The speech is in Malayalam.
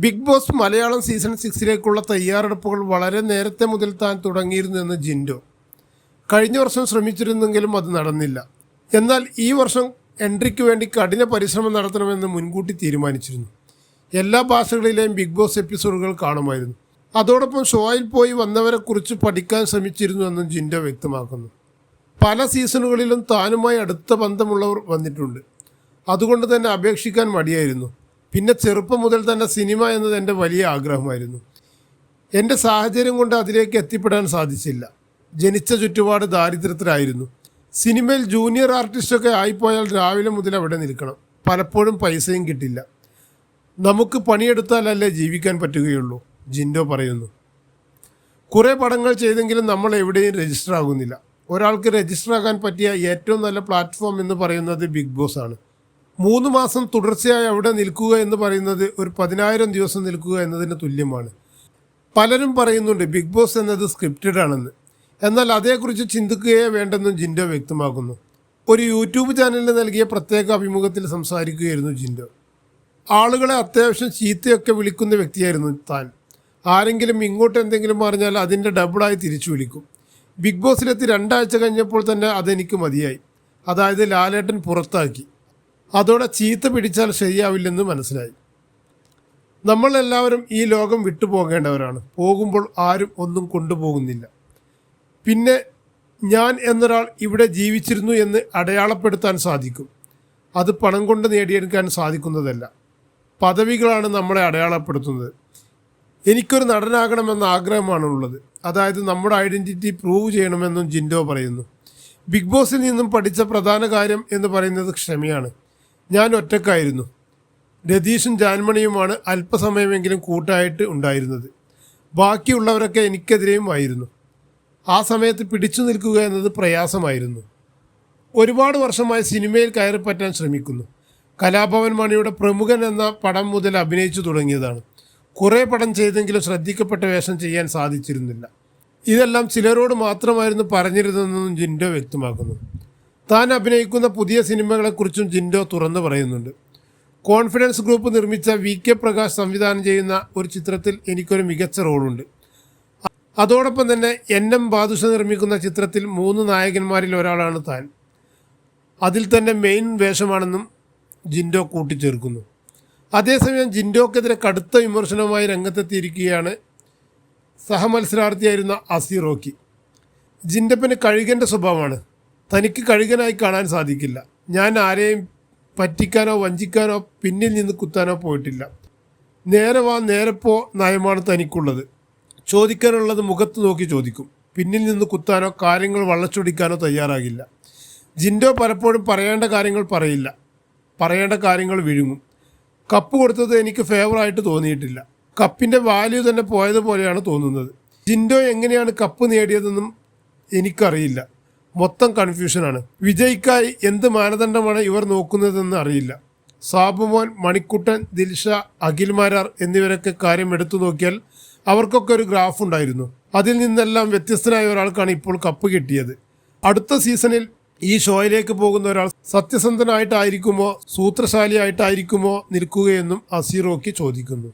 ബിഗ് ബോസ് മലയാളം സീസൺ 6 തയ്യാറെടുപ്പുകൾ വളരെ നേരത്തെ മുതൽ താൻ തുടങ്ങിയിരുന്നുവെന്ന് ജിൻഡോ. കഴിഞ്ഞ വർഷം ശ്രമിച്ചിരുന്നെങ്കിലും അത് നടന്നില്ല. എന്നാൽ ഈ വർഷം എൻട്രിക്ക് വേണ്ടി കഠിന പരിശ്രമം നടത്തണമെന്ന് മുൻകൂട്ടി തീരുമാനിച്ചിരുന്നു. എല്ലാ ഭാഷകളിലെയും ബിഗ് ബോസ് എപ്പിസോഡുകൾ കാണുമായിരുന്നു. അതോടൊപ്പം ഷോയിൽ പോയി വന്നവരെക്കുറിച്ച് പഠിക്കാൻ ശ്രമിച്ചിരുന്നുവെന്നും ജിൻഡോ വ്യക്തമാക്കുന്നു. പല സീസണുകളിലും താനുമായി അടുത്ത ബന്ധമുള്ളവർ വന്നിട്ടുണ്ട്. അതുകൊണ്ട് തന്നെ അപേക്ഷിക്കാൻ മടിയായിരുന്നു. പിന്നെ ചെറുപ്പം മുതൽ തന്നെ സിനിമ എന്നത് എൻ്റെ വലിയ ആഗ്രഹമായിരുന്നു. എൻ്റെ സാഹചര്യം കൊണ്ട് അതിലേക്ക് എത്തിപ്പെടാൻ സാധിച്ചില്ല. ജനിച്ച ചുറ്റുപാട് ദാരിദ്ര്യത്തിലായിരുന്നു. സിനിമയിൽ ജൂനിയർ ആർട്ടിസ്റ്റൊക്കെ ആയിപ്പോയാൽ രാവിലെ മുതൽ അവിടെ നിൽക്കണം. പലപ്പോഴും പൈസയും കിട്ടില്ല. നമുക്ക് പണിയെടുത്താലല്ലേ ജീവിക്കാൻ പറ്റുകയുള്ളൂ, ജിൻഡോ പറയുന്നു. കുറേ പടങ്ങൾ ചെയ്തെങ്കിലും നമ്മൾ എവിടെയും രജിസ്റ്റർ ആകുന്നില്ല. ഒരാൾക്ക് രജിസ്റ്റർ ആകാൻ പറ്റിയ ഏറ്റവും നല്ല പ്ലാറ്റ്ഫോം എന്ന് പറയുന്നത് ബിഗ് ബോസ് ആണ്. 3 മാസം തുടർച്ചയായി അവിടെ നിൽക്കുക എന്ന് പറയുന്നത് ഒരു 10,000 ദിവസം നിൽക്കുക എന്നതിന് തുല്യമാണ്. പലരും പറയുന്നുണ്ട് ബിഗ് ബോസ് എന്നത് സ്ക്രിപ്റ്റഡ് ആണെന്ന്. എന്നാൽ അതേക്കുറിച്ച് ചിന്തിക്കുകയേ വേണ്ടെന്നും ജിൻഡോ വ്യക്തമാക്കുന്നു. ഒരു യൂട്യൂബ് ചാനലിന് നൽകിയ പ്രത്യേക അഭിമുഖത്തിൽ സംസാരിക്കുകയായിരുന്നു ജിൻഡോ. ആളുകളെ അത്യാവശ്യം ചീത്തയൊക്കെ വിളിക്കുന്ന വ്യക്തിയായിരുന്നു താൻ. ആരെങ്കിലും ഇങ്ങോട്ട് എന്തെങ്കിലും പറഞ്ഞാൽ അതിൻ്റെ ഡബിളായി തിരിച്ചു വിളിക്കും. ബിഗ് ബോസിലെത്തി 2 ആഴ്ച കഴിഞ്ഞപ്പോൾ തന്നെ അതെനിക്ക് മതിയായി. അതായത് ലാലേട്ടൻ പുറത്താക്കി. അതോടെ ചീത്ത പിടിച്ചാൽ ശരിയാവില്ലെന്ന് മനസ്സിലായി. നമ്മളെല്ലാവരും ഈ ലോകം വിട്ടുപോകേണ്ടവരാണ്. പോകുമ്പോൾ ആരും ഒന്നും കൊണ്ടുപോകുന്നില്ല. പിന്നെ ഞാൻ എന്നൊരാൾ ഇവിടെ ജീവിച്ചിരുന്നു എന്ന് അടയാളപ്പെടുത്താൻ സാധിക്കും. അത് പണം കൊണ്ട് നേടിയെടുക്കാൻ സാധിക്കുന്നതല്ല. പദവികളാണ് നമ്മളെ അടയാളപ്പെടുത്തുന്നത്. എനിക്കൊരു നടനാകണമെന്ന ആഗ്രഹമാണുള്ളത്. അതായത് നമ്മുടെ ഐഡൻറ്റിറ്റി പ്രൂവ് ചെയ്യണമെന്നും ജിൻഡോ പറയുന്നു. ബിഗ് ബോസിൽ നിന്നും പഠിച്ച പ്രധാന കാര്യം എന്ന് പറയുന്നത് ക്ഷമയാണ്. ഞാൻ ഒറ്റക്കായിരുന്നു. രതീഷും ജാൻമണിയുമാണ് അല്പസമയമെങ്കിലും കൂട്ടായിട്ട് ഉണ്ടായിരുന്നത്. ബാക്കിയുള്ളവരൊക്കെ എനിക്കെതിരെയും ആയിരുന്നു. ആ സമയത്ത് പിടിച്ചു നിൽക്കുക എന്നത് പ്രയാസമായിരുന്നു. ഒരുപാട് വർഷമായി സിനിമയിൽ കയറിപ്പറ്റാൻ ശ്രമിക്കുന്നു. കലാഭവൻ മണിയുടെ പ്രമുഖൻ എന്ന പടം മുതൽ അഭിനയിച്ചു തുടങ്ങിയതാണ്. കുറേ പടം ചെയ്തെങ്കിലും ശ്രദ്ധിക്കപ്പെട്ട വേഷം ചെയ്യാൻ സാധിച്ചിരുന്നില്ല. ഇതെല്ലാം ചിലരോട് മാത്രമായിരുന്നു പറഞ്ഞിരുന്നതെന്നും ജിൻഡോ വ്യക്തമാക്കുന്നു. താൻ അഭിനയിക്കുന്ന പുതിയ സിനിമകളെക്കുറിച്ചും ജിൻഡോ തുറന്നു പറയുന്നുണ്ട്. കോൺഫിഡൻസ് ഗ്രൂപ്പ് നിർമ്മിച്ച VK പ്രകാശ് സംവിധാനം ചെയ്യുന്ന ഒരു ചിത്രത്തിൽ എനിക്കൊരു മികച്ച റോളുണ്ട്. അതോടൊപ്പം തന്നെ NM ബാദുഷ നിർമ്മിക്കുന്ന ചിത്രത്തിൽ 3 നായകന്മാരിൽ ഒരാളാണ് താൻ. അതിൽ തന്നെ മെയിൻ വേഷമാണെന്നും ജിൻഡോ കൂട്ടിച്ചേർക്കുന്നു. അതേസമയം ജിൻഡോക്കെതിരെ കടുത്ത വിമർശനവുമായി രംഗത്തെത്തിയിരിക്കുകയാണ് സഹമത്സരാർത്ഥിയായിരുന്ന അസി റോക്കി. ജിൻഡപ്പന് കഴുകൻ്റെ സ്വഭാവമാണ്. തനിക്ക് കഴുകനായി കാണാൻ സാധിക്കില്ല. ഞാൻ ആരെയും പറ്റിക്കാനോ വഞ്ചിക്കാനോ പിന്നിൽ നിന്ന് കുത്താനോ പോയിട്ടില്ല. നേരെ വാ നേരെ പോ നയമാണ് തനിക്കുള്ളത്. ചോദിക്കാനുള്ളത് മുഖത്ത് നോക്കി ചോദിക്കും. പിന്നിൽ നിന്ന് കുത്താനോ കാര്യങ്ങൾ വളച്ചൊടിക്കാനോ തയ്യാറാകില്ല. ജിൻഡോ പലപ്പോഴും പറയേണ്ട കാര്യങ്ങൾ പറയില്ല. പറയേണ്ട കാര്യങ്ങൾ വിഴുങ്ങും. കപ്പ് കൊടുത്തത് എനിക്ക് ഫേവറായിട്ട് തോന്നിയിട്ടില്ല. കപ്പിൻ്റെ വാല്യൂ തന്നെ പോയതുപോലെയാണ് തോന്നുന്നത്. ജിൻഡോ എങ്ങനെയാണ് കപ്പ് നേടിയതെന്നും എനിക്കറിയില്ല. മൊത്തം കൺഫ്യൂഷനാണ്. വിജയിക്കായി എന്ത് മാനദണ്ഡമാണ് ഇവർ നോക്കുന്നതെന്ന് അറിയില്ല. സാബുമോൻ, മണിക്കുട്ടൻ, ദിൽഷ, അഖിൽ മാരാർ എന്നിവരൊക്കെ കാര്യം എടുത്തു നോക്കിയാൽ അവർക്കൊക്കെ ഒരു ഗ്രാഫ് ഉണ്ടായിരുന്നു. അതിൽ നിന്നെല്ലാം വ്യത്യസ്തനായ ഒരാൾക്കാണ് ഇപ്പോൾ കപ്പ് കിട്ടിയത്. അടുത്ത സീസണിൽ ഈ ഷോയിലേക്ക് പോകുന്ന ഒരാൾ സത്യസന്ധനായിട്ടായിരിക്കുമോ സൂത്രശാലിയായിട്ടായിരിക്കുമോ നിൽക്കുകയെന്നും അസി റോക്കി ചോദിക്കുന്നു.